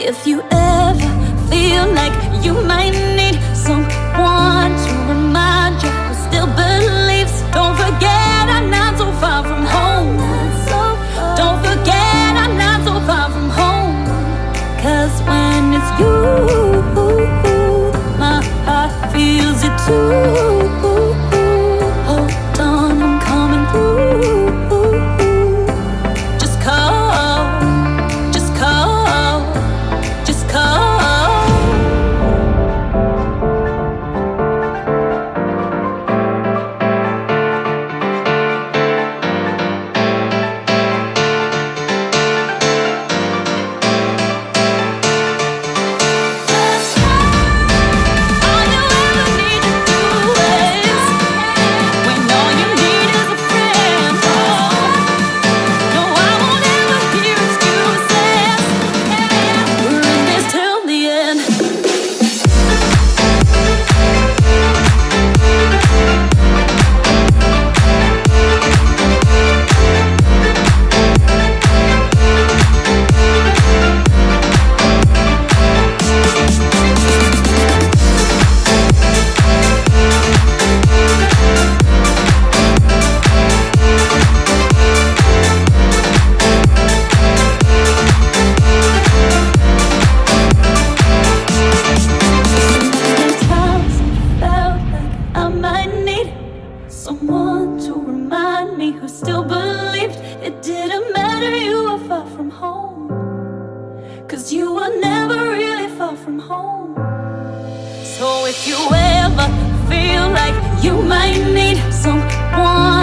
If you ever feel like you might need someone to remind you who still believes, don't forget I'm not so far from home. Don't forget I'm not so far from home. 'Cause when it's you, my heart feels it too. Hold on, I'm coming through. Just call, just call, just call. Someone to remind me who still believed it didn't matter you were far from home. 'Cause you were never really far from home. So if you ever feel like you might need someone